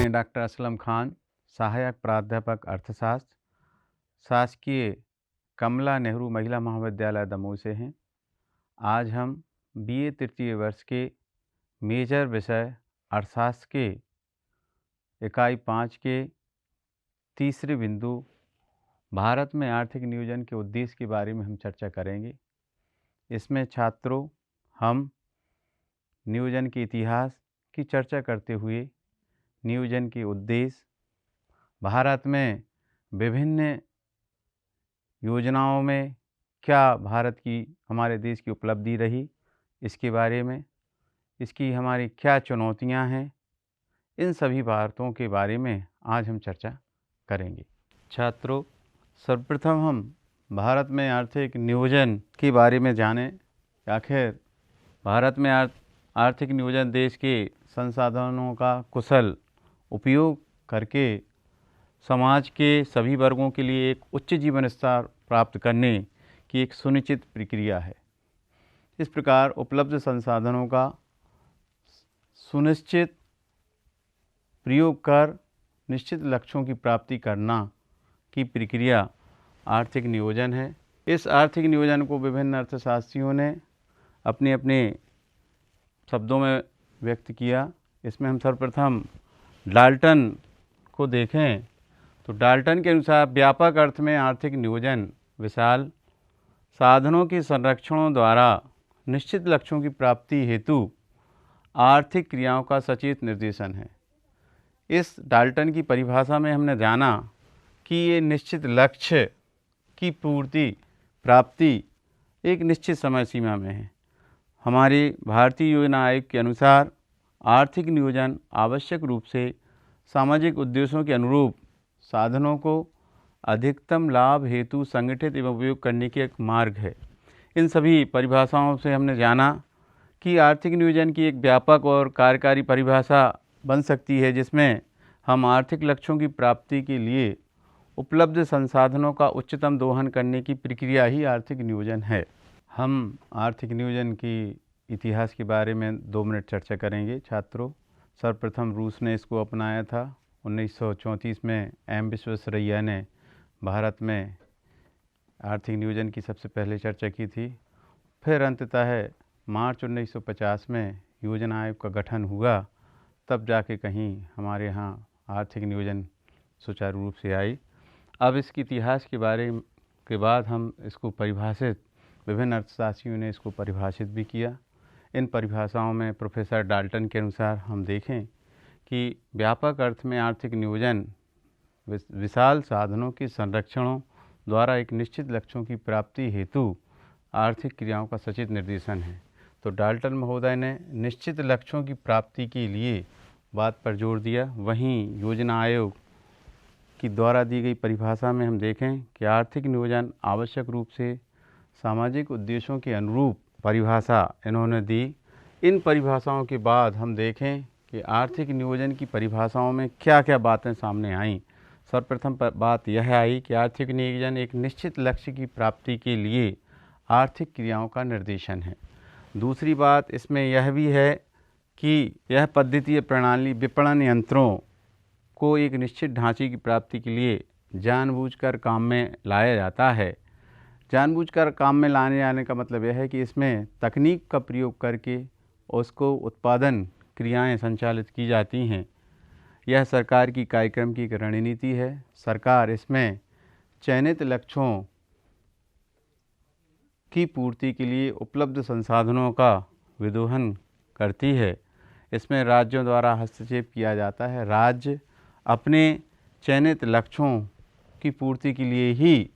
मैं डॉक्टर असलम खान, सहायक प्राध्यापक अर्थशास्त्र, शासकीय कमला नेहरू महिला महाविद्यालय दमोह से हैं। आज हम बीए तृतीय वर्ष के मेजर विषय अर्थशास्त्र के इकाई 5 के तीसरे बिंदु भारत में आर्थिक नियोजन के उद्देश्य के बारे में हम चर्चा करेंगे। इसमें छात्रों हम नियोजन के इतिहास की चर्चा करते हुए नियोजन के उद्देश्य, भारत में विभिन्न योजनाओं में क्या भारत की हमारे देश की उपलब्धि रही, इसके बारे में, इसकी हमारी क्या चुनौतियां हैं, इन सभी बातों के बारे में आज हम चर्चा करेंगे। छात्रों, सर्वप्रथम हम भारत में आर्थिक नियोजन के बारे में जानें। आखिर भारत में आर्थिक नियोजन देश के संसाधनों का कुशल उपयोग करके समाज के सभी वर्गों के लिए एक उच्च जीवन स्तर प्राप्त करने की एक सुनिश्चित प्रक्रिया है। इस प्रकार उपलब्ध संसाधनों का सुनिश्चित प्रयोग कर निश्चित लक्ष्यों की प्राप्ति करना की प्रक्रिया आर्थिक नियोजन है। इस आर्थिक नियोजन को विभिन्न अर्थशास्त्रियों ने अपने अपने शब्दों में व्यक्त किया। इसमें हम सर्वप्रथम डाल्टन को देखें तो डाल्टन के अनुसार व्यापक अर्थ में आर्थिक नियोजन विशाल साधनों के संरक्षणों द्वारा निश्चित लक्ष्यों की प्राप्ति हेतु आर्थिक क्रियाओं का सचेत निर्देशन है। इस डाल्टन की परिभाषा में हमने जाना कि ये निश्चित लक्ष्य की प्राप्ति एक निश्चित समय सीमा में है। हमारे भारतीय योजना आयोग के अनुसार आर्थिक नियोजन आवश्यक रूप से सामाजिक उद्देश्यों के अनुरूप साधनों को अधिकतम लाभ हेतु संगठित एवं उपयोग करने की एक मार्ग है। इन सभी परिभाषाओं से हमने जाना कि आर्थिक नियोजन की एक व्यापक और कार्यकारी परिभाषा बन सकती है, जिसमें हम आर्थिक लक्ष्यों की प्राप्ति के लिए उपलब्ध संसाधनों का उच्चतम दोहन करने की प्रक्रिया ही आर्थिक नियोजन है। हम आर्थिक नियोजन की इतिहास के बारे में 2 मिनट चर्चा करेंगे। छात्रों, सर्वप्रथम रूस ने इसको अपनाया था। 1934 में एम विश्वेश्वरैया ने भारत में आर्थिक नियोजन की सबसे पहले चर्चा की थी। फिर अंततः मार्च 1950 में योजना आयोग का गठन हुआ, तब जाके कहीं हमारे यहाँ आर्थिक नियोजन सुचारू रूप से आई। अब इसके इतिहास के बाद हम इसको परिभाषित, विभिन्न अर्थशास्त्रियों ने इसको परिभाषित भी किया। इन परिभाषाओं में प्रोफेसर डाल्टन के अनुसार हम देखें कि व्यापक अर्थ में आर्थिक नियोजन विशाल साधनों के संरक्षणों द्वारा एक निश्चित लक्ष्यों की प्राप्ति हेतु आर्थिक क्रियाओं का सचेत निर्देशन है। तो डाल्टन महोदय ने निश्चित लक्ष्यों की प्राप्ति के लिए बात पर जोर दिया। वहीं योजना आयोग की द्वारा दी गई परिभाषा में हम देखें कि आर्थिक नियोजन आवश्यक रूप से सामाजिक उद्देश्यों के अनुरूप परिभाषा इन्होंने दी। इन परिभाषाओं के बाद हम देखें कि आर्थिक नियोजन की परिभाषाओं में क्या क्या बातें सामने आईं। सर्वप्रथम बात यह आई कि आर्थिक नियोजन एक निश्चित लक्ष्य की प्राप्ति के लिए आर्थिक क्रियाओं का निर्देशन है। दूसरी बात इसमें यह भी है कि यह पद्धति प्रणाली विपणन यंत्रों को एक निश्चित ढांचे की प्राप्ति के लिए जानबूझकर काम में लाया जाता है। जानबूझकर काम में लाने जाने का मतलब यह है कि इसमें तकनीक का प्रयोग करके उसको उत्पादन क्रियाएं संचालित की जाती हैं। यह सरकार की कार्यक्रम की एक रणनीति है। सरकार इसमें चयनित लक्ष्यों की पूर्ति के लिए उपलब्ध संसाधनों का विदोहन करती है। इसमें राज्यों द्वारा हस्तक्षेप किया जाता है। राज्य अपने चयनित लक्ष्यों की पूर्ति के लिए ही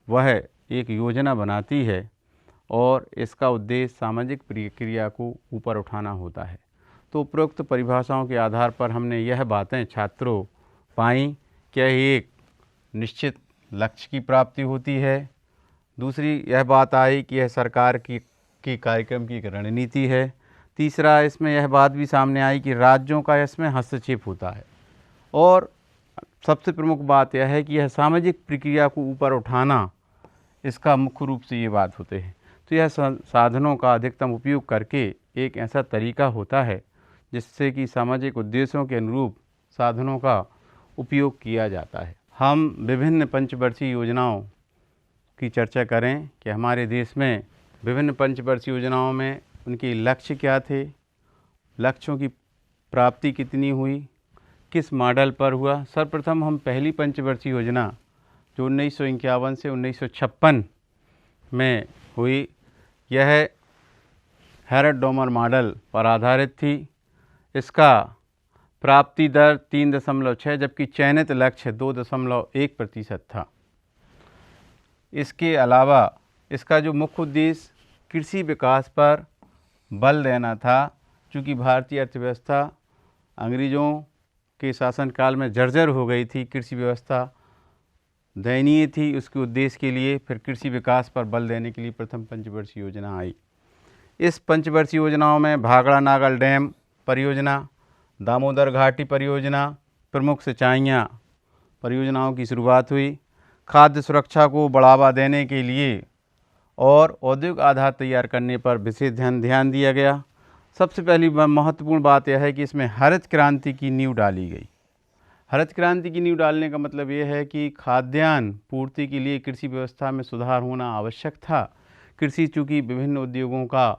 वह एक योजना बनाती है और इसका उद्देश्य सामाजिक प्रक्रिया को ऊपर उठाना होता है। तो उपरोक्त परिभाषाओं के आधार पर हमने यह बातें छात्रों पाई कि एक निश्चित लक्ष्य की प्राप्ति होती है। दूसरी यह बात आई कि यह सरकार की कार्यक्रम की एक रणनीति है। तीसरा इसमें यह बात भी सामने आई कि राज्यों का इसमें हस्तक्षेप होता है। और सबसे प्रमुख बात यह है कि यह सामाजिक प्रक्रिया को ऊपर उठाना, इसका मुख्य रूप से ये बात होते हैं। तो यह साधनों का अधिकतम उपयोग करके एक ऐसा तरीका होता है जिससे कि सामाजिक उद्देश्यों के अनुरूप साधनों का उपयोग किया जाता है। हम विभिन्न पंचवर्षीय योजनाओं की चर्चा करें कि हमारे देश में विभिन्न पंचवर्षीय योजनाओं में उनके लक्ष्य क्या थे, लक्ष्यों की प्राप्ति कितनी हुई, किस मॉडल पर हुआ। सर्वप्रथम हम पहली पंचवर्षीय योजना जो 1951 से 1956 में हुई, यह हैरल्ड डोमर मॉडल पर आधारित थी। इसका प्राप्ति दर 3.6 जबकि चयनित लक्ष्य 2.1% था। इसके अलावा इसका जो मुख्य उद्देश्य कृषि विकास पर बल देना था, चूँकि भारतीय अर्थव्यवस्था अंग्रेज़ों के शासनकाल में जर्जर हो गई थी, कृषि व्यवस्था दयनीय थी। उसके उद्देश्य के लिए फिर कृषि विकास पर बल देने के लिए प्रथम पंचवर्षीय योजना आई। इस पंचवर्षीय योजनाओं में भाखड़ा नागल डैम परियोजना, दामोदर घाटी परियोजना, प्रमुख सिंचाइयाँ परियोजनाओं की शुरुआत हुई। खाद्य सुरक्षा को बढ़ावा देने के लिए और औद्योगिक आधार तैयार करने पर विशेष ध्यान दिया गया। सबसे पहली महत्वपूर्ण बात यह है कि इसमें हरित क्रांति की नींव डाली गई। हरित क्रांति की नींव डालने का मतलब ये है कि खाद्यान्न पूर्ति के लिए कृषि व्यवस्था में सुधार होना आवश्यक था। कृषि चूँकि विभिन्न उद्योगों का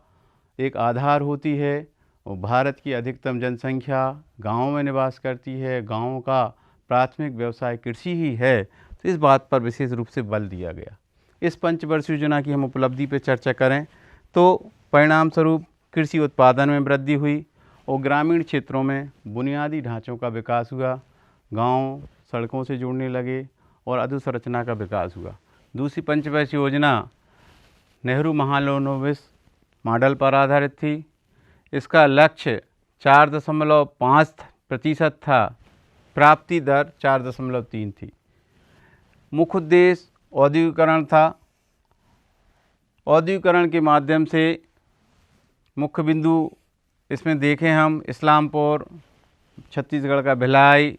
एक आधार होती है और भारत की अधिकतम जनसंख्या गाँवों में निवास करती है, गाँवों का प्राथमिक व्यवसाय कृषि ही है, तो इस बात पर विशेष रूप से बल दिया गया। इस पंचवर्षीय योजना की हम उपलब्धि पर चर्चा करें तो परिणाम स्वरूप कृषि उत्पादन में वृद्धि हुई और ग्रामीण क्षेत्रों में बुनियादी ढांचों का विकास हुआ, गांव सड़कों से जुड़ने लगे और अधोसंरचना का विकास हुआ। दूसरी पंचवर्षीय योजना नेहरू महालनोबिस मॉडल पर आधारित थी। इसका लक्ष्य 4.5% था, प्राप्ति दर 4.3 थी। मुख्य उद्देश्य औद्योगिकरण था। औद्योगिकरण के माध्यम से मुख्य बिंदु इसमें देखें हम इस्लामपुर, छत्तीसगढ़ का भिलाई,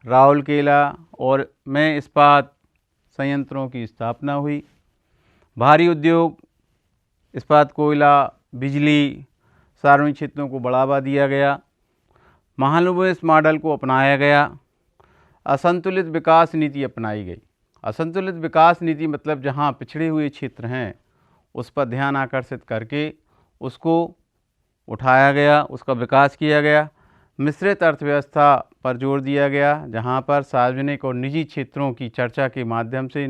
राउरकेला और में इस्पात संयंत्रों की स्थापना हुई। भारी उद्योग, इस्पात, कोयला, बिजली, सार्वजनिक क्षेत्रों को बढ़ावा दिया गया। महालनोबिस मॉडल को अपनाया गया। असंतुलित विकास नीति अपनाई गई। असंतुलित विकास नीति मतलब जहां पिछड़े हुए क्षेत्र हैं उस पर ध्यान आकर्षित करके उसको उठाया गया, उसका विकास किया गया। मिश्रित अर्थव्यवस्था पर जोर दिया गया, जहां पर सार्वजनिक और निजी क्षेत्रों की चर्चा के माध्यम से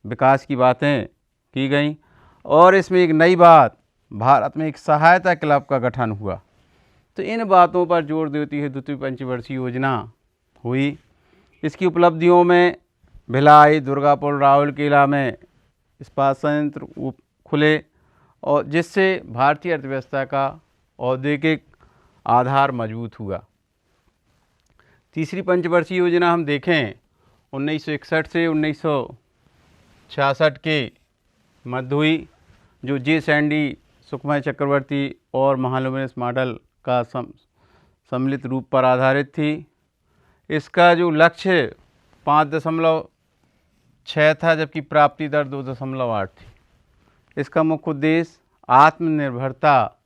विकास की बातें की गईं। और इसमें एक नई बात, भारत में एक सहायता क्लब का गठन हुआ। तो इन बातों पर जोर देती है द्वितीय पंचवर्षीय योजना हुई। इसकी उपलब्धियों में भिलाई, दुर्गापुर, राउरकेला में इस्पात संयंत्र खुले और जिससे भारतीय अर्थव्यवस्था का औद्योगिक आधार मजबूत हुआ। तीसरी पंचवर्षीय योजना हम देखें 1961 से 1966 के मध्य हुई, जो जे सैंडी, सुखमय चक्रवर्ती और महालनोबिस मॉडल का सम्मिलित रूप पर आधारित थी। इसका जो लक्ष्य 5.6 था जबकि प्राप्ति दर 2.8 थी। इसका मुख्य उद्देश्य आत्मनिर्भरता,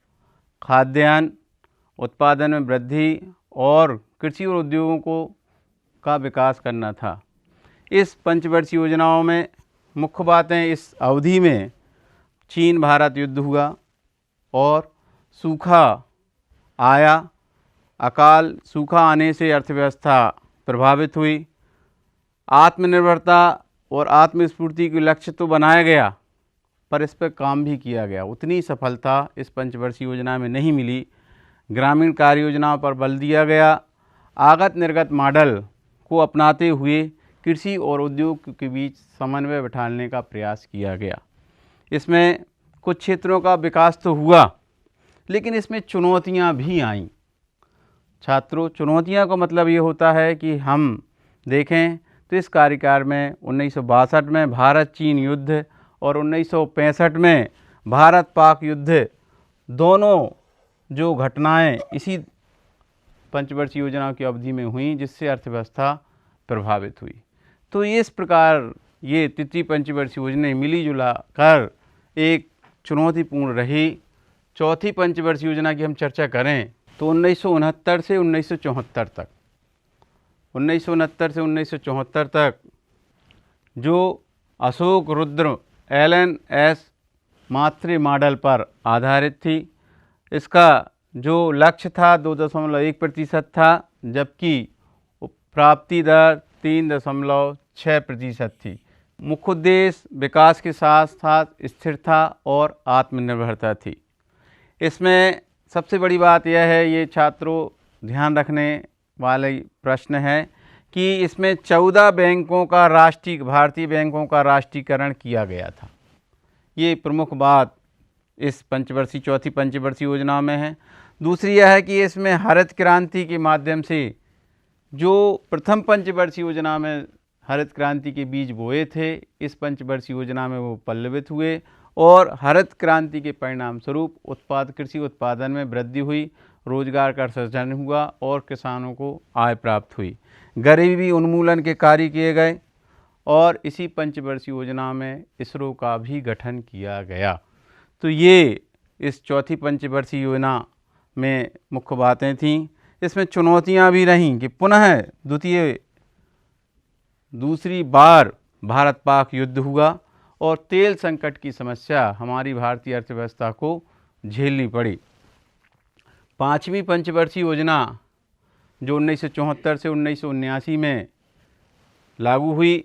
खाद्यान्न उत्पादन में वृद्धि और कृषि और उद्योगों का विकास करना था। इस पंचवर्षीय योजनाओं में मुख्य बातें, इस अवधि में चीन भारत युद्ध हुआ और सूखा आया। अकाल सूखा आने से अर्थव्यवस्था प्रभावित हुई। आत्मनिर्भरता और आत्मस्फूर्ति के लक्ष्य तो बनाया गया पर इस पर काम भी किया गया। उतनी सफलता इस पंचवर्षीय योजना में नहीं मिली। ग्रामीण कार्य योजनाओं पर बल दिया गया। आगत निर्गत मॉडल को अपनाते हुए कृषि और उद्योग के बीच समन्वय बिठाने का प्रयास किया गया। इसमें कुछ क्षेत्रों का विकास तो हुआ लेकिन इसमें चुनौतियां भी आईं। छात्रों, चुनौतियां का मतलब ये होता है कि हम देखें तो इस कार्यकाल में 1962 में भारत चीन युद्ध और 1965 में भारत पाक युद्ध, दोनों जो घटनाएं इसी पंचवर्षीय योजना की अवधि में हुई जिससे अर्थव्यवस्था प्रभावित हुई। तो इस प्रकार ये तृतीय पंचवर्षीय योजना मिली जुला कर एक चुनौतीपूर्ण रही। चौथी पंचवर्षीय योजना की हम चर्चा करें तो 1969 से 1974 तक 1969 से 1974 तक जो अशोक रुद्र LNS मात्रे मॉडल पर आधारित थी। इसका जो लक्ष्य था 2.1% था, जबकि प्राप्ति दर 3.6% थी। मुख्य उद्देश्य विकास के साथ साथ स्थिरता और आत्मनिर्भरता थी। इसमें सबसे बड़ी बात यह है, ये छात्रों ध्यान रखने वाले प्रश्न है कि इसमें 14 बैंकों का भारतीय बैंकों का राष्ट्रीयकरण किया गया था। ये प्रमुख बात इस चौथी पंचवर्षीय योजना में है। दूसरी यह है कि इसमें हरित क्रांति के माध्यम से जो प्रथम पंचवर्षीय योजना में हरित क्रांति के बीज बोए थे, इस पंचवर्षीय योजना में वो पल्लवित हुए और हरित क्रांति के परिणाम स्वरूप कृषि उत्पादन में वृद्धि हुई, रोजगार का सृजन हुआ और किसानों को आय प्राप्त हुई। गरीबी उन्मूलन के कार्य किए गए और इसी पंचवर्षीय योजना में इसरो का भी गठन किया गया। तो ये इस चौथी पंचवर्षीय योजना में मुख्य बातें थीं। इसमें चुनौतियां भी रहीं कि पुनः दूसरी बार भारत पाक युद्ध हुआ और तेल संकट की समस्या हमारी भारतीय अर्थव्यवस्था को झेलनी पड़ी। पाँचवीं पंचवर्षीय योजना जो 1974 से 1979 में लागू हुई,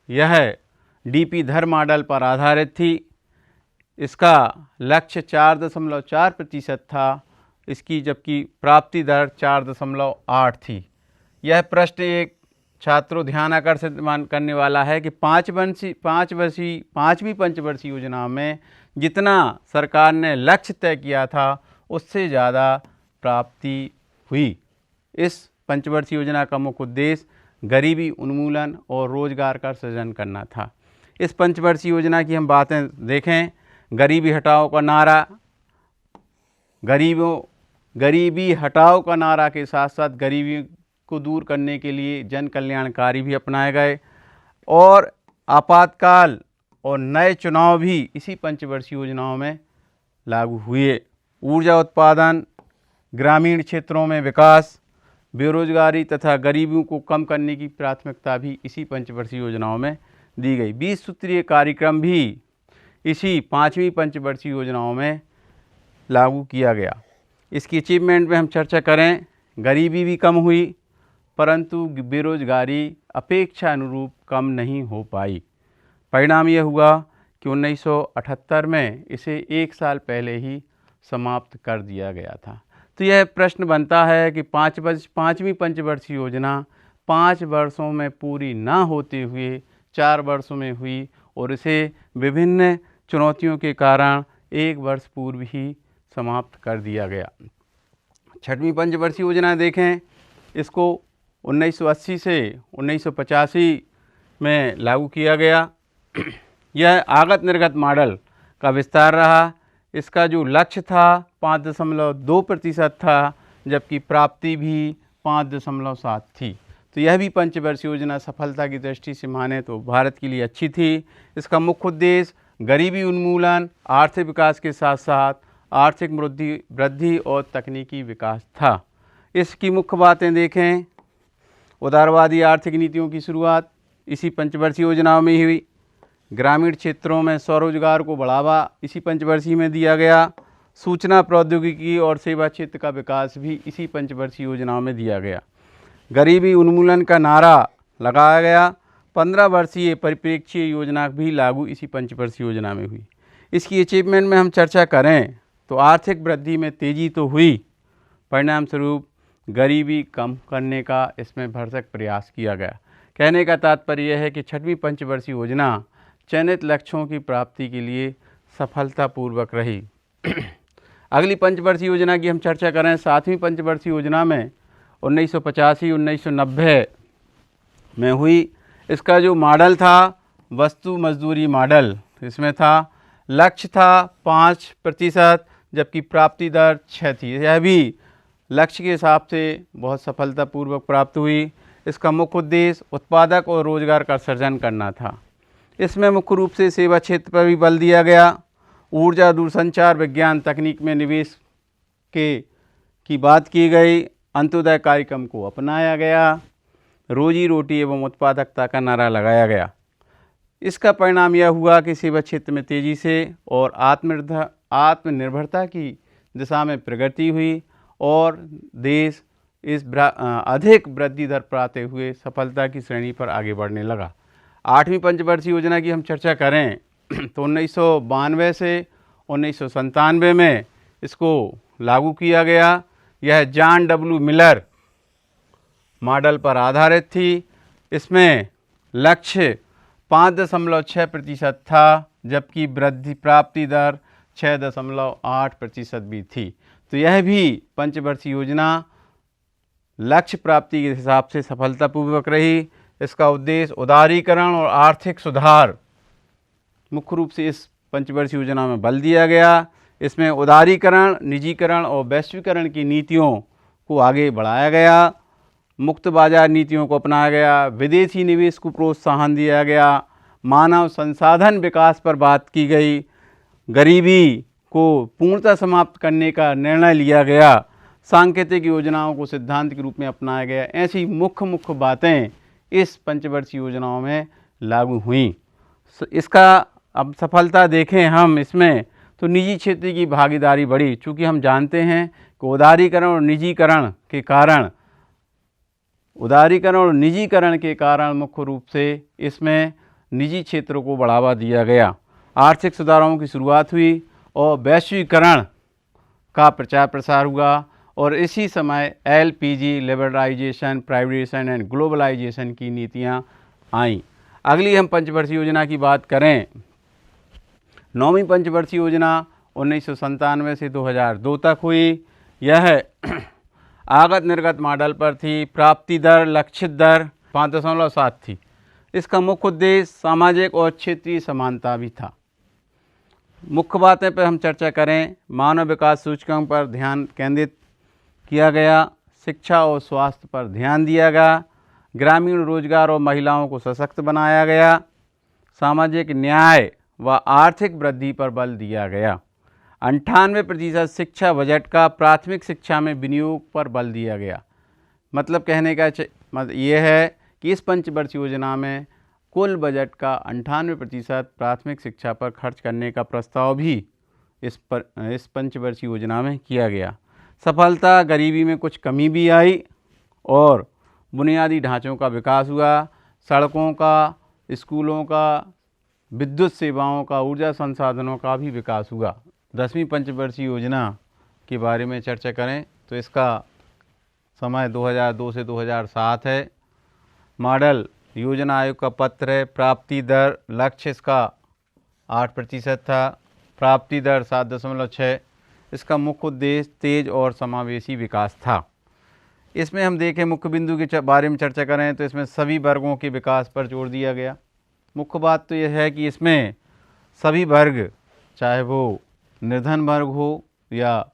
यह DP धर मॉडल पर आधारित थी। इसका लक्ष्य 4.4% था, इसकी जबकि प्राप्ति दर 4.8 थी। यह प्रश्न एक छात्रों ध्यान आकर्षित करने वाला है कि पाँचवीं पंचवर्षीय योजना में जितना सरकार ने लक्ष्य तय किया था उससे ज़्यादा प्राप्ति हुई। इस पंचवर्षीय योजना का मुख्य उद्देश्य गरीबी उन्मूलन और रोजगार का सृजन करना था। इस पंचवर्षीय योजना की हम बातें देखें, गरीबी हटाओ का नारा, गरीबी हटाओ का नारा के साथ साथ गरीबी को दूर करने के लिए जन कल्याणकारी भी अपनाए गए और आपातकाल और नए चुनाव भी इसी पंचवर्षीय योजनाओं में लागू हुए। ऊर्जा उत्पादन, ग्रामीण क्षेत्रों में विकास, बेरोजगारी तथा गरीबी को कम करने की प्राथमिकता भी इसी पंचवर्षीय योजनाओं में दी गई। 20 सूत्रीय कार्यक्रम भी इसी पाँचवीं पंचवर्षीय योजनाओं में लागू किया गया। इसकी अचीवमेंट में हम चर्चा करें, गरीबी भी कम हुई परंतु बेरोजगारी अपेक्षा अनुरूप कम नहीं हो पाई। परिणाम यह हुआ कि 1978 में इसे 1 साल पहले ही समाप्त कर दिया गया था। तो यह प्रश्न बनता है कि पाँचवीं पंचवर्षीय योजना 5 वर्षों में पूरी ना होते हुए 4 वर्षों में हुई और इसे विभिन्न चुनौतियों के कारण 1 वर्ष पूर्व ही समाप्त कर दिया गया। छठवीं पंचवर्षीय योजना देखें, इसको 1980 से 1985 में लागू किया गया। यह आगत निर्गत मॉडल का विस्तार रहा। इसका जो लक्ष्य था 5.2% था, जबकि प्राप्ति भी 5.7 थी। तो यह भी पंचवर्षीय योजना सफलता की दृष्टि से माने तो भारत के लिए अच्छी थी। इसका मुख्य उद्देश्य गरीबी उन्मूलन, आर्थिक विकास के साथ साथ आर्थिक वृद्धि और तकनीकी विकास था। इसकी मुख्य बातें देखें, उदारवादी आर्थिक नीतियों की शुरुआत इसी पंचवर्षीय योजनाओं में ही हुई। ग्रामीण क्षेत्रों में स्वरोजगार को बढ़ावा इसी पंचवर्षीय में दिया गया। सूचना प्रौद्योगिकी और सेवा क्षेत्र का विकास भी इसी पंचवर्षीय योजनाओं में दिया गया। गरीबी उन्मूलन का नारा लगाया गया। 15 वर्षीय परिप्रेक्ष्य योजना भी लागू इसी पंचवर्षीय योजना में हुई। इसकी अचीवमेंट में हम चर्चा करें तो आर्थिक वृद्धि में तेज़ी तो हुई, परिणाम स्वरूप गरीबी कम करने का इसमें भरसक प्रयास किया गया। कहने का तात्पर्य यह है कि छठवीं पंचवर्षीय योजना चयनित लक्ष्यों की प्राप्ति के लिए सफलतापूर्वक रही। अगली पंचवर्षीय योजना की हम चर्चा करें, 7वीं पंचवर्षीय योजना में 1985-1990 में हुई। इसका जो मॉडल था वस्तु मजदूरी मॉडल, इसमें था लक्ष्य था 5%, जबकि प्राप्ति दर 6 थी। यह भी लक्ष्य के हिसाब से बहुत सफलतापूर्वक प्राप्त हुई। इसका मुख्य उद्देश्य उत्पादक और रोजगार का सृजन करना था। इसमें मुख्य रूप से सेवा क्षेत्र पर भी बल दिया गया। ऊर्जा, दूरसंचार, विज्ञान, तकनीक में निवेश की बात की गई। अंत्योदय कार्यक्रम को अपनाया गया। रोजी रोटी एवं उत्पादकता का नारा लगाया गया। इसका परिणाम यह हुआ कि सेवा क्षेत्र में तेजी से और आत्मनिर्भरता की दिशा में प्रगति हुई और देश इस अधिक वृद्धि दर पाते हुए सफलता की श्रेणी पर आगे बढ़ने लगा। 8वीं पंचवर्षीय योजना की हम चर्चा करें तो 1992 से 1997 में इसको लागू किया गया। यह जॉन डब्ल्यू मिलर मॉडल पर आधारित थी। इसमें लक्ष्य 5.6% था, जबकि वृद्धि प्राप्ति दर 6.8% भी थी। तो यह भी पंचवर्षीय योजना लक्ष्य प्राप्ति के हिसाब से सफलतापूर्वक रही। इसका उद्देश्य उदारीकरण और आर्थिक सुधार मुख्य रूप से इस पंचवर्षीय योजना में बल दिया गया। इसमें उदारीकरण, निजीकरण और वैश्वीकरण की नीतियों को आगे बढ़ाया गया, मुक्त बाजार नीतियों को अपनाया गया, विदेशी निवेश को प्रोत्साहन दिया गया, मानव संसाधन विकास पर बात की गई, गरीबी को पूर्णतः समाप्त करने का निर्णय लिया गया, सांकेतिक योजनाओं को सिद्धांत के रूप में अपनाया गया। ऐसी मुख्य बातें इस पंचवर्षीय योजनाओं में लागू हुई। इसका अब सफलता देखें हम इसमें तो निजी क्षेत्र की भागीदारी बढ़ी, चूँकि हम जानते हैं कि उदारीकरण और निजीकरण के कारण मुख्य रूप से इसमें निजी क्षेत्रों को बढ़ावा दिया गया। आर्थिक सुधारों की शुरुआत हुई और वैश्वीकरण का प्रचार प्रसार हुआ और इसी समय LPG, liberalisation, privatisation and globalisation की नीतियां आईं। अगली हम पंचवर्षीय योजना की बात करें, 9वीं पंचवर्षीय योजना 1997 से 2002 तक हुई। यह आगत निर्गत मॉडल पर थी। प्राप्ति दर, लक्षित दर 5.7 थी। इसका मुख्य उद्देश्य सामाजिक और क्षेत्रीय समानता भी था। मुख्य बातें पर हम चर्चा करें, मानव विकास सूचकांक पर ध्यान केंद्रित किया गया, शिक्षा और स्वास्थ्य पर ध्यान दिया गया, ग्रामीण रोजगार और महिलाओं को सशक्त बनाया गया, सामाजिक न्याय व आर्थिक वृद्धि पर बल दिया गया। 98% शिक्षा बजट का प्राथमिक शिक्षा में विनियोग पर बल दिया गया। मतलब कहने का मतलब ये है कि इस पंचवर्षीय योजना में कुल बजट का 98% प्राथमिक शिक्षा पर खर्च करने का प्रस्ताव भी इस पंचवर्षीय योजना में किया गया। सफलता, गरीबी में कुछ कमी भी आई और बुनियादी ढांचों का विकास हुआ, सड़कों का, स्कूलों का, विद्युत सेवाओं का, ऊर्जा संसाधनों का भी विकास हुआ। 10वीं पंचवर्षीय योजना के बारे में चर्चा करें तो इसका समय 2002 से 2007 है। मॉडल योजना आयोग का पत्र है। प्राप्ति दर, लक्ष्य इसका 8% था, प्राप्ति दर 7.6। इसका मुख्य उद्देश्य तेज और समावेशी विकास था। इसमें हम देखें मुख्य बिंदु के बारे में चर्चा करें तो इसमें सभी वर्गों के विकास पर जोर दिया गया। मुख्य बात तो यह है कि इसमें सभी वर्ग, चाहे वो निर्धन वर्ग हो या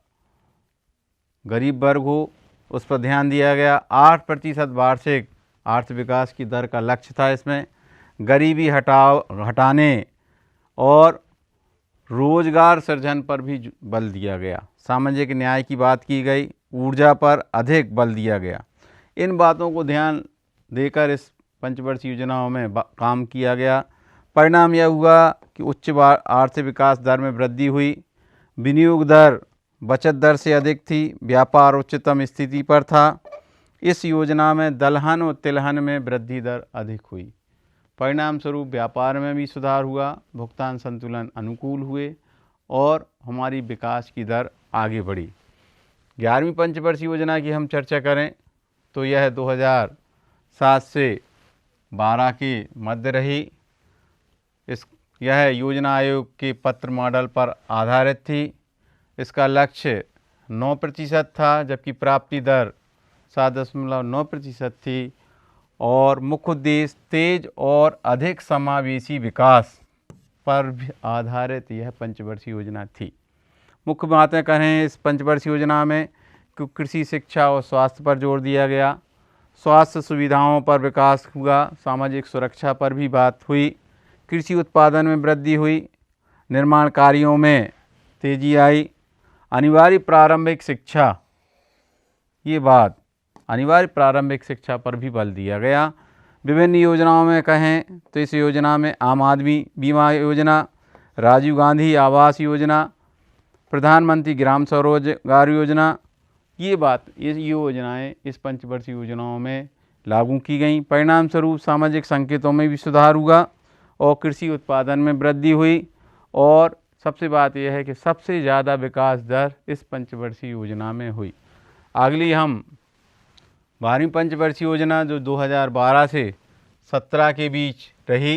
गरीब वर्ग हो, उस पर ध्यान दिया गया। 8% वार्षिक आर्थिक विकास की दर का लक्ष्य था। इसमें गरीबी हटाने और रोजगार सृजन पर भी बल दिया गया। सामाजिक न्याय की बात की गई, ऊर्जा पर अधिक बल दिया गया। इन बातों को ध्यान देकर इस पंचवर्षीय योजनाओं में काम किया गया। परिणाम यह हुआ कि उच्च आर्थिक विकास दर में वृद्धि हुई, विनियोग दर बचत दर से अधिक थी, व्यापार उच्चतम स्थिति पर था। इस योजना में दलहन और तिलहन में वृद्धि दर अधिक हुई। परिणाम स्वरूप व्यापार में भी सुधार हुआ, भुगतान संतुलन अनुकूल हुए और हमारी विकास की दर आगे बढ़ी। 11वीं पंचवर्षीय योजना की हम चर्चा करें तो यह 2007 से 12 के मध्य रही। यह योजना आयोग के पत्र मॉडल पर आधारित थी। इसका लक्ष्य 9% था, जबकि प्राप्ति दर 7.9% थी और मुख्य उद्देश्य तेज और अधिक समावेशी विकास पर भी आधारित यह पंचवर्षीय योजना थी। मुख्य बातें करें इस पंचवर्षीय योजना में कि कृषि, शिक्षा और स्वास्थ्य पर जोर दिया गया, स्वास्थ्य सुविधाओं पर विकास हुआ, सामाजिक सुरक्षा पर भी बात हुई, कृषि उत्पादन में वृद्धि हुई, निर्माण कार्यों में तेजी आई, अनिवार्य प्रारंभिक शिक्षा, ये बात अनिवार्य प्रारंभिक शिक्षा पर भी बल दिया गया। विभिन्न योजनाओं में कहें तो इस योजना में आम आदमी बीमा योजना, राजीव गांधी आवास योजना, प्रधानमंत्री ग्राम स्वरोजगार योजना, ये योजनाएं इस पंचवर्षीय योजनाओं में लागू की गई। परिणाम स्वरूप सामाजिक संकेतों में भी सुधार हुआ और कृषि उत्पादन में वृद्धि हुई। और सबसे बात यह है कि सबसे ज़्यादा विकास दर इस पंचवर्षीय योजना में हुई। अगली हम 12वीं पंचवर्षीय योजना जो 2012 से 17 के बीच रही,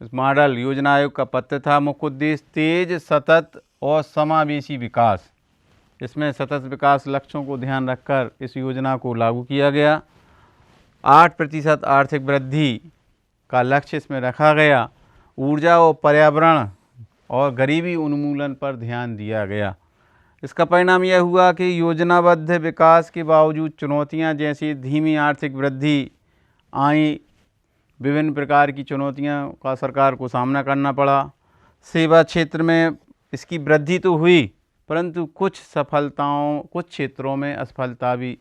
इस मॉडल योजना आयोग का पत्र था। मुख्य उद्देश्य तेज, सतत और समावेशी विकास। इसमें सतत विकास लक्ष्यों को ध्यान रखकर इस योजना को लागू किया गया। 8% आर्थिक वृद्धि का लक्ष्य इसमें रखा गया। ऊर्जा और पर्यावरण और गरीबी उन्मूलन पर ध्यान दिया गया। इसका परिणाम यह हुआ कि योजनाबद्ध विकास के बावजूद चुनौतियां जैसे धीमी आर्थिक वृद्धि आई, विभिन्न प्रकार की चुनौतियां का सरकार को सामना करना पड़ा। सेवा क्षेत्र में इसकी वृद्धि तो हुई, परंतु कुछ क्षेत्रों में असफलता भी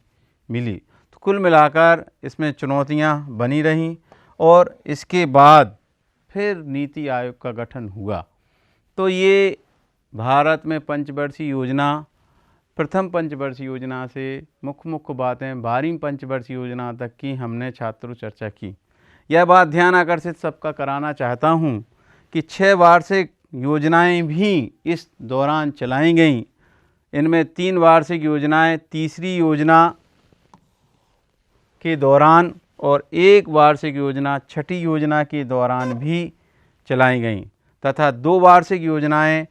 मिली। तो कुल मिलाकर इसमें चुनौतियां बनी रहीं और इसके बाद फिर नीति आयोग का गठन हुआ। तो ये भारत में पंचवर्षीय योजना, प्रथम पंचवर्षीय योजना से मुख्य बातें 12वीं पंचवर्षीय योजना तक की हमने छात्रों चर्चा की। यह बात ध्यान आकर्षित सबका कराना चाहता हूँ कि 6 वार्षिक योजनाएं भी इस दौरान चलाई गईं। इनमें 3 वार्षिक योजनाएं तीसरी योजना के दौरान और 1 वार्षिक योजना छठी योजना के दौरान भी चलाई गईं तथा 2 वार्षिक योजनाएं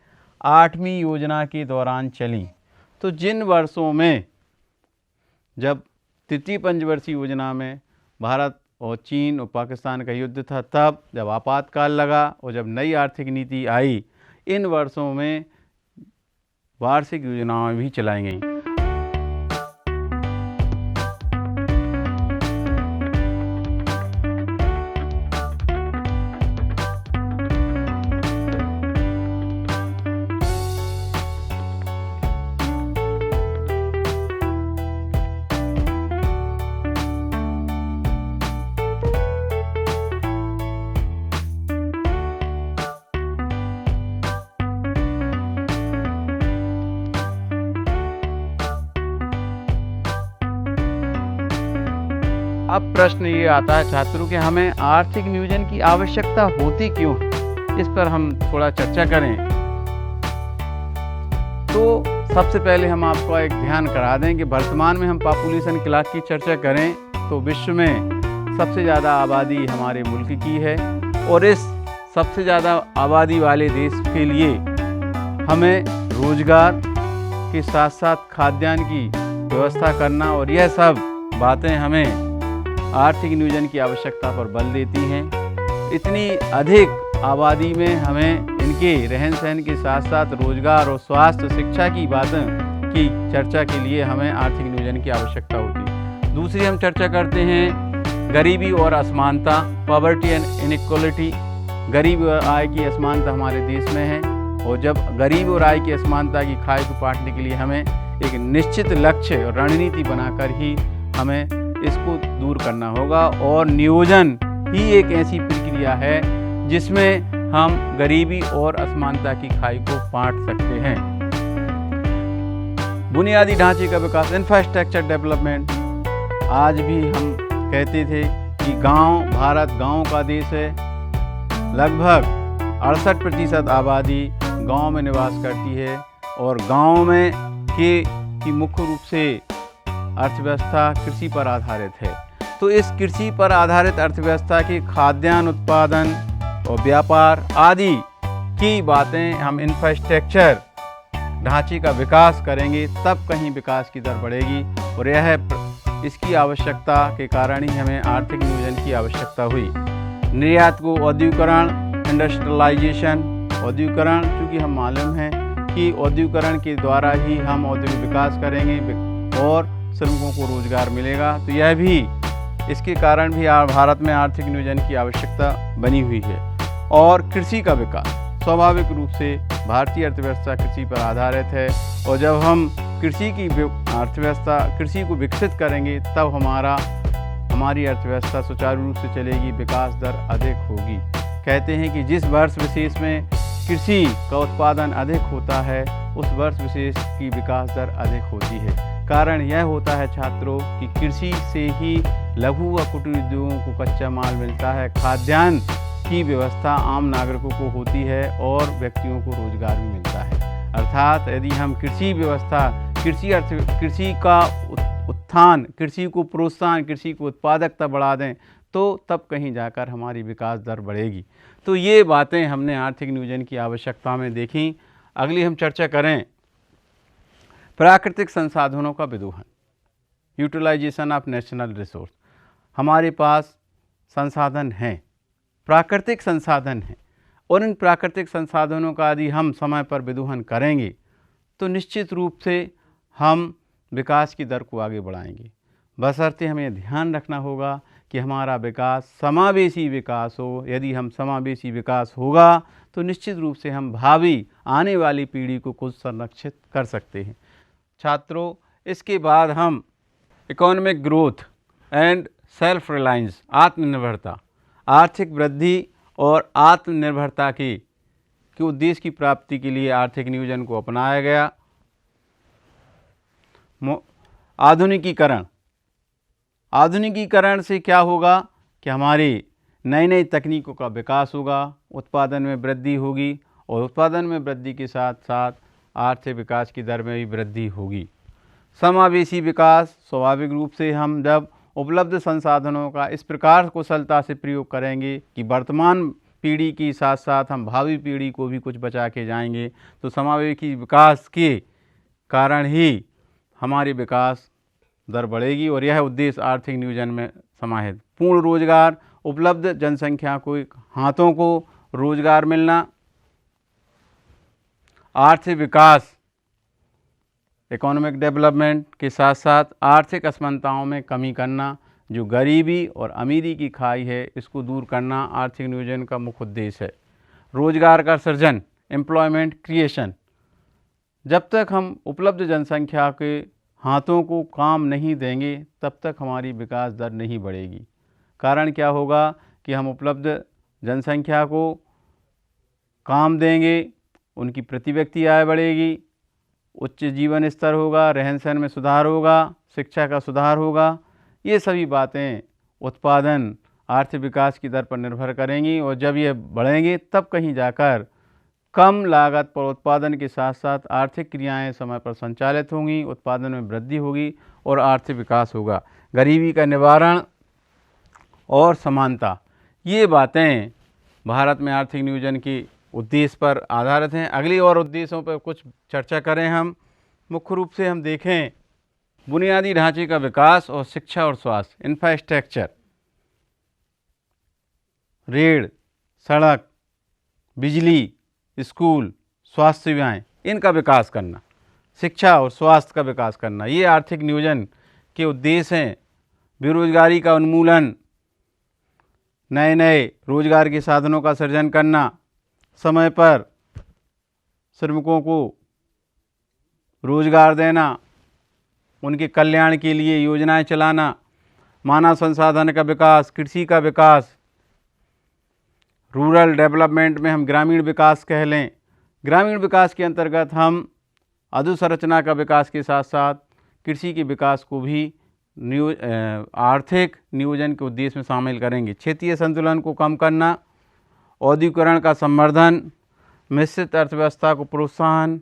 8वीं योजना के दौरान चलीं। तो जिन वर्षों में जब तृतीय पंचवर्षीय योजना में भारत और चीन और पाकिस्तान का युद्ध था, तब जब आपातकाल लगा और जब नई आर्थिक नीति आई, इन वर्षों में वार्षिक योजनाएं भी चलाई गईं। अब प्रश्न ये आता है छात्रों के, हमें आर्थिक नियोजन की आवश्यकता होती क्यों? इस पर हम थोड़ा चर्चा करें। तो सबसे पहले हम आपको एक ध्यान करा दें कि वर्तमान में हम पॉपुलेशन क्लॉक की चर्चा करें तो विश्व में सबसे ज़्यादा आबादी हमारे मुल्क की है और इस सबसे ज़्यादा आबादी वाले देश के लिए हमें रोजगार के साथ साथ खाद्यान्न की व्यवस्था करना और यह सब बातें हमें आर्थिक नियोजन की आवश्यकता पर बल देती हैं। इतनी अधिक आबादी में हमें इनके रहन सहन के साथ साथ रोजगार और स्वास्थ्य शिक्षा की बातों की चर्चा के लिए हमें आर्थिक नियोजन की आवश्यकता होती है। दूसरी हम चर्चा करते हैं गरीबी और असमानता, पॉवर्टी एंड इनइक्वालिटी। गरीब और आय की असमानता हमारे देश में है और जब गरीब और आय की असमानता की खाई को पाटने के लिए हमें एक निश्चित लक्ष्य और रणनीति बनाकर ही हमें इसको दूर करना होगा। और नियोजन ही एक ऐसी प्रक्रिया है जिसमें हम गरीबी और असमानता की खाई को पाट सकते हैं। बुनियादी ढांचे का विकास, इंफ्रास्ट्रक्चर डेवलपमेंट। आज भी हम कहते थे कि भारत गाँव का देश है। लगभग 68% आबादी गाँव में निवास करती है और गाँव में की मुख्य रूप से अर्थव्यवस्था कृषि पर आधारित है। तो इस कृषि पर आधारित अर्थव्यवस्था की खाद्यान्न उत्पादन और व्यापार आदि की बातें हम इंफ्रास्ट्रक्चर ढांचे का विकास करेंगे तब कहीं विकास की दर बढ़ेगी और यह इसकी आवश्यकता के कारण ही हमें आर्थिक नियोजन की आवश्यकता हुई। निर्यात को औद्योगिकरण, इंडस्ट्रियलाइजेशन, औद्योगिकरण, क्योंकि हम मालूम है कि औद्योगिकरण के द्वारा ही हम औद्योगिक विकास करेंगे और श्रमिकों को रोजगार मिलेगा। तो यह भी इसके कारण भी भारत में आर्थिक नियोजन की आवश्यकता बनी हुई है। और कृषि का विकास, स्वाभाविक रूप से भारतीय अर्थव्यवस्था कृषि पर आधारित है और जब हम कृषि की अर्थव्यवस्था, कृषि को विकसित करेंगे तब हमारी अर्थव्यवस्था सुचारू रूप से चलेगी, विकास दर अधिक होगी। कहते हैं कि जिस वर्ष विशेष में कृषि का उत्पादन अधिक होता है उस वर्ष विशेष की विकास दर अधिक होती है। कारण यह होता है छात्रों कि कृषि से ही लघु व कुटीर उद्योगों को कच्चा माल मिलता है, खाद्यान्न की व्यवस्था आम नागरिकों को होती है और व्यक्तियों को रोजगार भी मिलता है। अर्थात यदि हम कृषि व्यवस्था, कृषि का उत्थान, कृषि को प्रोत्साहन, कृषि को उत्पादकता बढ़ा दें तो तब कहीं जाकर हमारी विकास दर बढ़ेगी। तो ये बातें हमने आर्थिक नियोजन की आवश्यकता में देखी। अगली हम चर्चा करें प्राकृतिक संसाधनों का विदोहन, यूटिलाइजेशन ऑफ नेशनल रिसोर्स। हमारे पास संसाधन हैं, प्राकृतिक संसाधन हैं, और इन प्राकृतिक संसाधनों का यदि हम समय पर विदोहन करेंगे तो निश्चित रूप से हम विकास की दर को आगे बढ़ाएंगे। बशर्ते हमें ध्यान रखना होगा कि हमारा विकास समावेशी विकास हो। यदि हम समावेशी विकास होगा तो निश्चित रूप से हम भावी आने वाली पीढ़ी को कुछ संरक्षित कर सकते हैं। छात्रों, इसके बाद हम economic growth and self reliance, आत्मनिर्भरता, आर्थिक वृद्धि और आत्मनिर्भरता के उद्देश्य की प्राप्ति के लिए आर्थिक नियोजन को अपनाया गया। आधुनिकीकरण से क्या होगा कि हमारी नई नई तकनीकों का विकास होगा, उत्पादन में वृद्धि होगी और उत्पादन में वृद्धि के साथ साथ आर्थिक विकास की दर में भी वृद्धि होगी। समावेशी विकास, स्वाभाविक रूप से हम जब उपलब्ध संसाधनों का इस प्रकार कुशलता से प्रयोग करेंगे कि वर्तमान पीढ़ी के साथ साथ हम भावी पीढ़ी को भी कुछ बचा के जाएंगे, तो समावेशी विकास के कारण ही हमारी विकास दर बढ़ेगी और यह उद्देश्य आर्थिक नियोजन में समाहित। पूर्ण रोजगार, उपलब्ध जनसंख्या को हाथों को रोजगार मिलना, आर्थिक विकास, इकोनॉमिक डेवलपमेंट के साथ साथ आर्थिक असमानताओं में कमी करना, जो गरीबी और अमीरी की खाई है इसको दूर करना आर्थिक नियोजन का मुख्य उद्देश्य है। रोजगार का सृजन, एम्प्लॉयमेंट क्रिएशन। जब तक हम उपलब्ध जनसंख्या के हाथों को काम नहीं देंगे तब तक हमारी विकास दर नहीं बढ़ेगी। कारण क्या होगा कि हम उपलब्ध जनसंख्या को काम देंगे, उनकी प्रति व्यक्ति आय बढ़ेगी, उच्च जीवन स्तर होगा, रहन सहन में सुधार होगा, शिक्षा का सुधार होगा। ये सभी बातें उत्पादन, आर्थिक विकास की दर पर निर्भर करेंगी और जब ये बढ़ेंगे तब कहीं जाकर कम लागत पर उत्पादन के साथ साथ आर्थिक क्रियाएं समय पर संचालित होंगी, उत्पादन में वृद्धि होगी और आर्थिक विकास होगा। गरीबी का निवारण और समानता, ये बातें भारत में आर्थिक नियोजन के उद्देश्य पर आधारित हैं। अगली और उद्देश्यों पर कुछ चर्चा करें हम। मुख्य रूप से हम देखें बुनियादी ढांचे का विकास और शिक्षा और स्वास्थ्य, इंफ्रास्ट्रक्चर, रेल, सड़क, बिजली, स्कूल, स्वास्थ्य सेवाएं, इनका विकास करना, शिक्षा और स्वास्थ्य का विकास करना, ये आर्थिक नियोजन के उद्देश्य हैं। बेरोजगारी का उन्मूलन, नए नए रोजगार के साधनों का सृजन करना, समय पर श्रमिकों को रोजगार देना, उनके कल्याण के लिए योजनाएं चलाना, मानव संसाधन का विकास, कृषि का विकास, रूरल डेवलपमेंट में हम ग्रामीण विकास कह लें। ग्रामीण विकास के अंतर्गत हम अधोसंरचना का विकास के साथ साथ कृषि के विकास को भी आर्थिक नियोजन के उद्देश्य में शामिल करेंगे। क्षेत्रीय संतुलन को कम करना, औद्योगिकरण का संवर्धन, मिश्रित अर्थव्यवस्था को प्रोत्साहन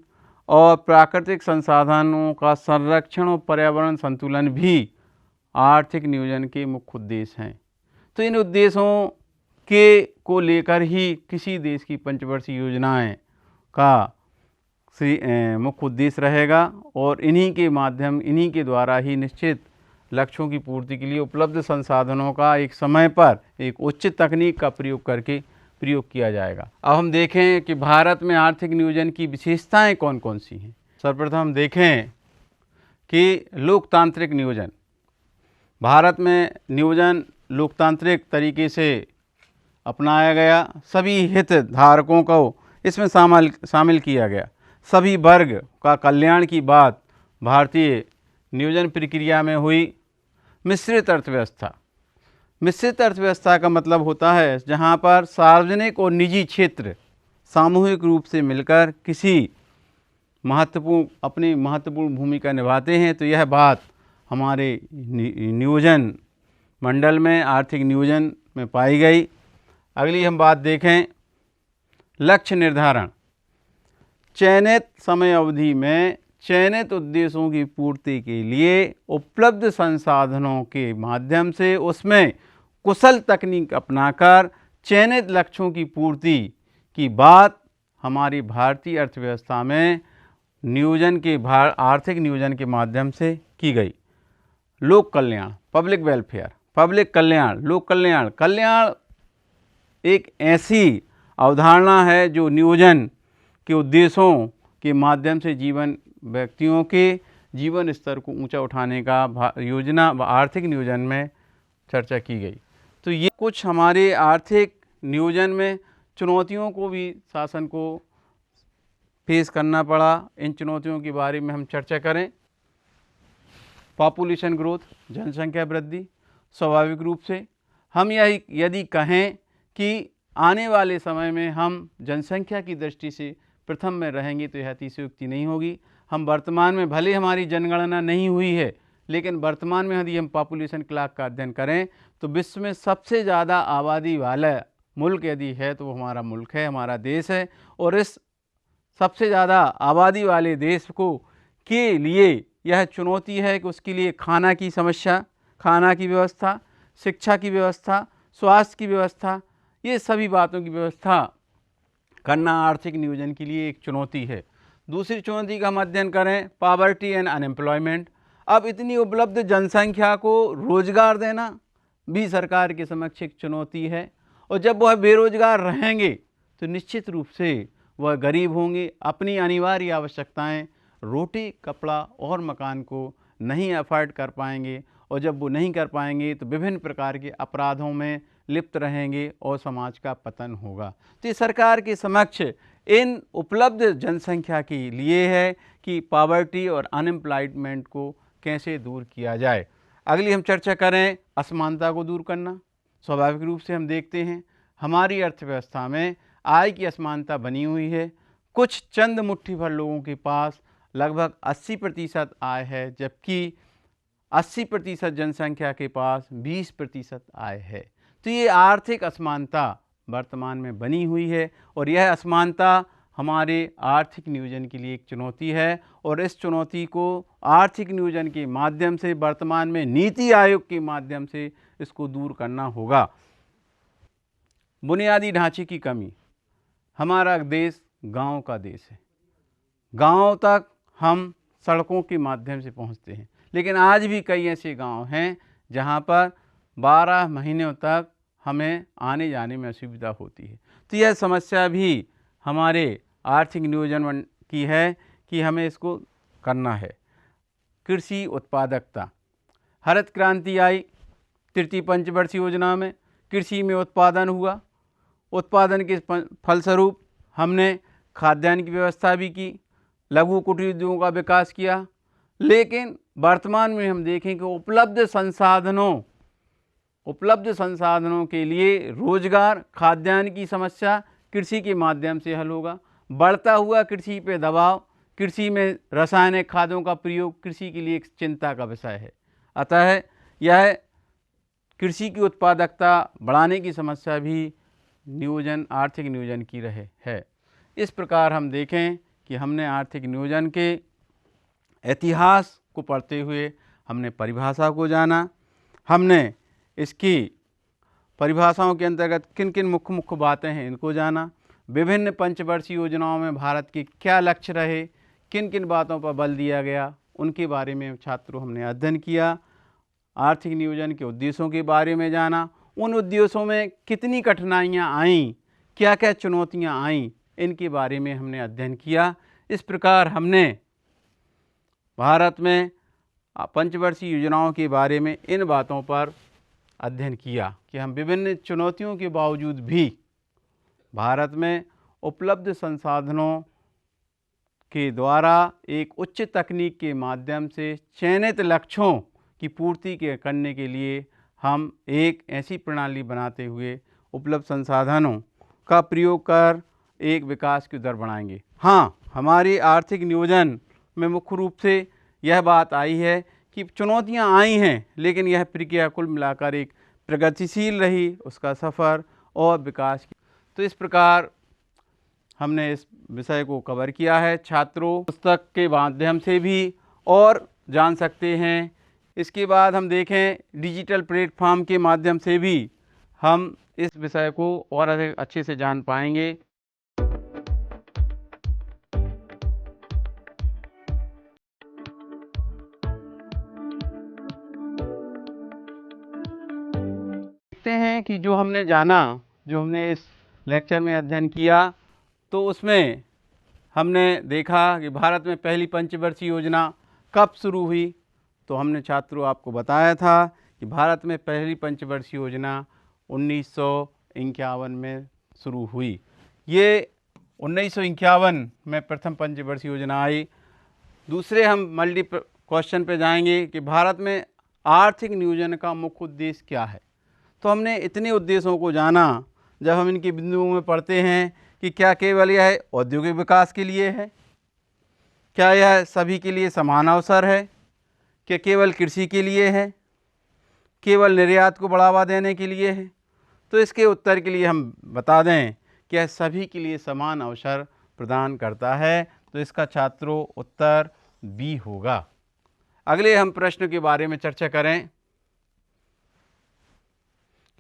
और प्राकृतिक संसाधनों का संरक्षण और पर्यावरण संतुलन भी आर्थिक नियोजन के मुख्य उद्देश्य हैं। तो इन उद्देश्यों के को लेकर ही किसी देश की पंचवर्षीय योजनाएं का मुख्य उद्देश्य रहेगा और इन्हीं के द्वारा ही निश्चित लक्ष्यों की पूर्ति के लिए उपलब्ध संसाधनों का एक समय पर एक उचित तकनीक का प्रयोग करके प्रयोग किया जाएगा। अब हम देखें कि भारत में आर्थिक नियोजन की विशेषताएं कौन कौन सी हैं। सर्वप्रथम देखें कि लोकतांत्रिक नियोजन। भारत में नियोजन लोकतांत्रिक तरीके से अपनाया गया, सभी हितधारकों को इसमें शामिल किया गया, सभी वर्ग का कल्याण की बात भारतीय नियोजन प्रक्रिया में हुई मिश्रित अर्थव्यवस्था। मिश्रित अर्थव्यवस्था का मतलब होता है जहां पर सार्वजनिक और निजी क्षेत्र सामूहिक रूप से मिलकर किसी अपनी महत्वपूर्ण भूमिका निभाते हैं। तो यह बात हमारे नियोजन मंडल में, आर्थिक नियोजन में पाई गई। अगली हम बात देखें, लक्ष्य निर्धारण। चयनित समय अवधि में चयनित उद्देश्यों की पूर्ति के लिए उपलब्ध संसाधनों के माध्यम से उसमें कुशल तकनीक अपनाकर चयनित लक्ष्यों की पूर्ति की बात हमारी भारतीय अर्थव्यवस्था में आर्थिक नियोजन के माध्यम से की गई। लोक कल्याण, पब्लिक वेलफेयर, पब्लिक कल्याण, लोक कल्याण। कल्याण एक ऐसी अवधारणा है जो नियोजन के उद्देश्यों के माध्यम से व्यक्तियों के जीवन स्तर को ऊंचा उठाने का आर्थिक नियोजन में चर्चा की गई। तो ये कुछ हमारे आर्थिक नियोजन में चुनौतियों को भी शासन को फेस करना पड़ा। इन चुनौतियों के बारे में हम चर्चा करें। पॉपुलेशन ग्रोथ, जनसंख्या वृद्धि। स्वाभाविक रूप से हम यदि कहें कि आने वाले समय में हम जनसंख्या की दृष्टि से प्रथम में रहेंगे तो यह अतिशयोक्ति नहीं होगी। हम वर्तमान में, भले हमारी जनगणना नहीं हुई है, लेकिन वर्तमान में यदि हम पॉपुलेशन क्लॉक का अध्ययन करें तो विश्व में सबसे ज़्यादा आबादी वाला मुल्क यदि है तो वो हमारा मुल्क है, हमारा देश है। और इस सबसे ज़्यादा आबादी वाले देश के लिए यह चुनौती है कि उसके लिए खाना की समस्या, खाना की व्यवस्था, शिक्षा की व्यवस्था, स्वास्थ्य की व्यवस्था, ये सभी बातों की व्यवस्था करना आर्थिक नियोजन के लिए एक चुनौती है। दूसरी चुनौती का हम अध्ययन करें, पॉवर्टी एंड अनएम्प्लॉयमेंट। अब इतनी उपलब्ध जनसंख्या को रोजगार देना भी सरकार के समक्ष एक चुनौती है। और जब वह बेरोजगार रहेंगे तो निश्चित रूप से वह गरीब होंगे, अपनी अनिवार्य आवश्यकताएं, रोटी, कपड़ा और मकान को नहीं अफोर्ड कर पाएंगे। और जब वो नहीं कर पाएंगे तो विभिन्न प्रकार के अपराधों में लिप्त रहेंगे और समाज का पतन होगा। तो ये सरकार के समक्ष इन उपलब्ध जनसंख्या के लिए है कि पॉवर्टी और अनएम्प्लॉयमेंट को कैसे दूर किया जाए। अगली हम चर्चा करें, असमानता को दूर करना। स्वाभाविक रूप से हम देखते हैं हमारी अर्थव्यवस्था में आय की असमानता बनी हुई है। कुछ चंद मुट्ठी भर लोगों के पास लगभग 80% आय है, जबकि 80% जनसंख्या के पास 20% आय है। तो ये आर्थिक असमानता वर्तमान में बनी हुई है और यह असमानता हमारे आर्थिक नियोजन के लिए एक चुनौती है। और इस चुनौती को आर्थिक नियोजन के माध्यम से, वर्तमान में नीति आयोग के माध्यम से इसको दूर करना होगा। बुनियादी ढांचे की कमी। हमारा देश गांव का देश है। गांव तक हम सड़कों के माध्यम से पहुंचते हैं, लेकिन आज भी कई ऐसे गांव हैं जहां पर 12 महीनों तक हमें आने जाने में असुविधा होती है। तो यह समस्या भी हमारे आर्थिक नियोजन की है कि हमें इसको करना है। कृषि उत्पादकता। हरित क्रांति आई, तृतीय पंचवर्षीय योजना में कृषि में उत्पादन हुआ। उत्पादन के फलस्वरूप हमने खाद्यान्न की व्यवस्था भी की, लघु कुटीर उद्योगों का विकास किया। लेकिन वर्तमान में हम देखें कि उपलब्ध संसाधनों के लिए रोजगार, खाद्यान्न की समस्या कृषि के माध्यम से हल होगा। बढ़ता हुआ कृषि पे दबाव, कृषि में रासायनिक खादों का प्रयोग कृषि के लिए एक चिंता का विषय है। अतः यह कृषि की उत्पादकता बढ़ाने की समस्या भी आर्थिक नियोजन की है। इस प्रकार हम देखें कि हमने आर्थिक नियोजन के इतिहास को पढ़ते हुए हमने परिभाषा को जाना। हमने इसकी परिभाषाओं के अंतर्गत किन किन मुख्य बातें हैं इनको जाना। विभिन्न पंचवर्षीय योजनाओं में भारत के क्या लक्ष्य रहे, किन किन बातों पर बल दिया गया, उनके बारे में छात्रों हमने अध्ययन किया। आर्थिक नियोजन के उद्देश्यों के बारे में जाना, उन उद्देश्यों में कितनी कठिनाइयाँ आईं, क्या क्या चुनौतियाँ आईं, इनके बारे में हमने अध्ययन किया। इस प्रकार हमने भारत में पंचवर्षीय योजनाओं के बारे में इन बातों पर अध्ययन किया कि हम विभिन्न चुनौतियों के बावजूद भी भारत में उपलब्ध संसाधनों के द्वारा एक उच्च तकनीक के माध्यम से चयनित लक्ष्यों की पूर्ति करने के लिए हम एक ऐसी प्रणाली बनाते हुए उपलब्ध संसाधनों का प्रयोग कर एक विकास की दर बढ़ाएंगे। हाँ, हमारी आर्थिक नियोजन में मुख्य रूप से यह बात आई है कि चुनौतियां आई हैं, लेकिन यह प्रक्रिया कुल मिलाकर एक प्रगतिशील रही, उसका सफ़र और विकास की। तो इस प्रकार हमने इस विषय को कवर किया है। छात्रों पुस्तक के माध्यम से भी और जान सकते हैं। इसके बाद हम देखें डिजिटल प्लेटफॉर्म के माध्यम से भी हम इस विषय को और अधिक अच्छे से जान पाएंगे। देखते हैं कि जो हमने जाना, जो हमने इस लेक्चर में अध्ययन किया, तो उसमें हमने देखा कि भारत में पहली पंचवर्षीय योजना कब शुरू हुई। तो हमने छात्रों आपको बताया था कि भारत में पहली पंचवर्षीय योजना 1951 में शुरू हुई। ये 1951 में प्रथम पंचवर्षीय योजना आई। दूसरे हम मल्टी क्वेश्चन पे जाएंगे कि भारत में आर्थिक नियोजन का मुख्य उद्देश्य क्या है। तो हमने इतने उद्देश्यों को जाना। जब हम इनके बिंदुओं में पढ़ते हैं कि क्या केवल यह औद्योगिक विकास के लिए है, क्या यह सभी के लिए समान अवसर है, क्या केवल कृषि के लिए है, केवल निर्यात को बढ़ावा देने के लिए है। तो इसके उत्तर के लिए हम बता दें कि यह सभी के लिए समान अवसर प्रदान करता है। तो इसका छात्रों उत्तर बी होगा। अगले हम प्रश्न के बारे में चर्चा करें।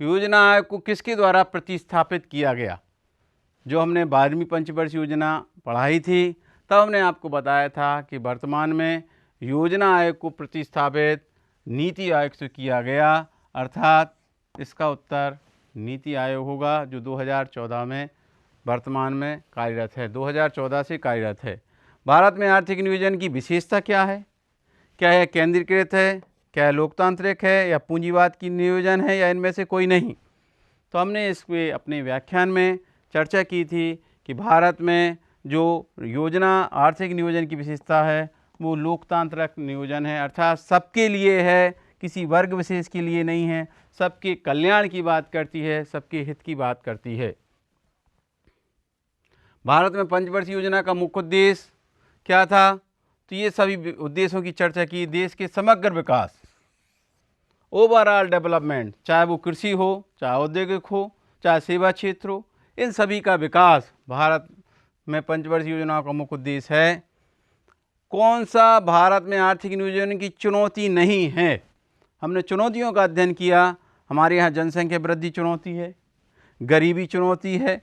योजना आयोग को किसके द्वारा प्रतिस्थापित किया गया। जो हमने 12वीं पंचवर्षीय योजना पढ़ाई थी, तब हमने आपको बताया था कि वर्तमान में योजना आयोग को प्रतिस्थापित नीति आयोग से किया गया, अर्थात इसका उत्तर नीति आयोग होगा, जो 2014 में वर्तमान में कार्यरत है, 2014 से कार्यरत है। भारत में आर्थिक नियोजन की विशेषता क्या है? क्या यह केंद्रीकृत है, क्या यह लोकतांत्रिक है, या पूंजीवाद की नियोजन है, या इनमें से कोई नहीं। तो हमने इसके अपने व्याख्यान में चर्चा की थी कि भारत में जो योजना आर्थिक नियोजन की विशेषता है वो लोकतांत्रिक नियोजन है, अर्थात सबके लिए है, किसी वर्ग विशेष के लिए नहीं है, सबके कल्याण की बात करती है, सबके हित की बात करती है। भारत में पंचवर्षीय योजना का मुख्य उद्देश्य क्या था? तो ये सभी उद्देश्यों की चर्चा की। देश के समग्र विकास, ओवरऑल डेवलपमेंट, चाहे वो कृषि हो, चाहे औद्योगिक हो, चाहे सेवा क्षेत्र हो, इन सभी का विकास भारत में पंचवर्षीय योजना का मुख्य उद्देश्य है। कौन सा भारत में आर्थिक नियोजन की चुनौती नहीं है? हमने चुनौतियों का अध्ययन किया। हमारे यहाँ जनसंख्या वृद्धि चुनौती है, गरीबी चुनौती है,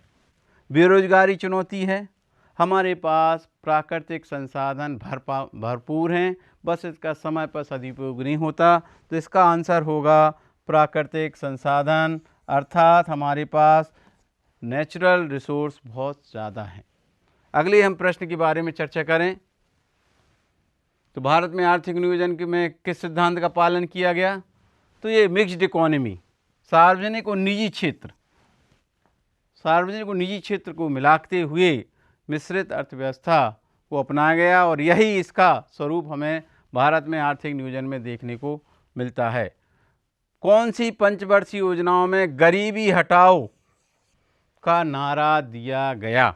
बेरोजगारी चुनौती है। हमारे पास प्राकृतिक संसाधन भरपूर हैं, बस इसका समय पर सदुपयोग नहीं होता। तो इसका आंसर होगा प्राकृतिक संसाधन, अर्थात हमारे पास नेचुरल रिसोर्स बहुत ज़्यादा हैं। अगले हम प्रश्न के बारे में चर्चा करें। तो भारत में आर्थिक नियोजन में किस सिद्धांत का पालन किया गया? तो ये मिक्स्ड इकोनॉमी, सार्वजनिक और निजी क्षेत्र को मिलाते हुए मिश्रित अर्थव्यवस्था को अपनाया गया, और यही इसका स्वरूप हमें भारत में आर्थिक नियोजन में देखने को मिलता है। कौन सी पंचवर्षीय योजनाओं में गरीबी हटाओ का नारा दिया गया?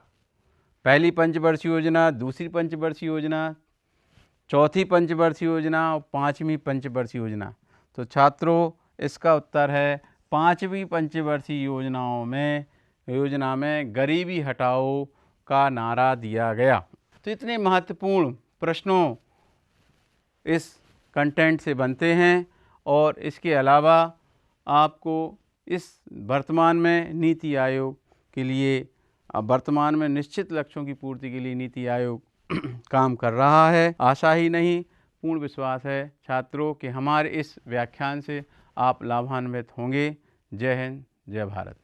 पहली पंचवर्षीय योजना, दूसरी पंचवर्षीय योजना, चौथी पंचवर्षीय योजना और पांचवी पंचवर्षीय योजना। तो छात्रों इसका उत्तर है पांचवी पंचवर्षीय योजना में गरीबी हटाओ का नारा दिया गया। तो इतने महत्वपूर्ण प्रश्नों इस कंटेंट से बनते हैं, और इसके अलावा आपको इस वर्तमान में नीति आयोग के लिए, वर्तमान में निश्चित लक्ष्यों की पूर्ति के लिए नीति आयोग काम कर रहा है। आशा ही नहीं, पूर्ण विश्वास है छात्रों कि हमारे इस व्याख्यान से आप लाभान्वित होंगे। जय हिंद, जय भारत।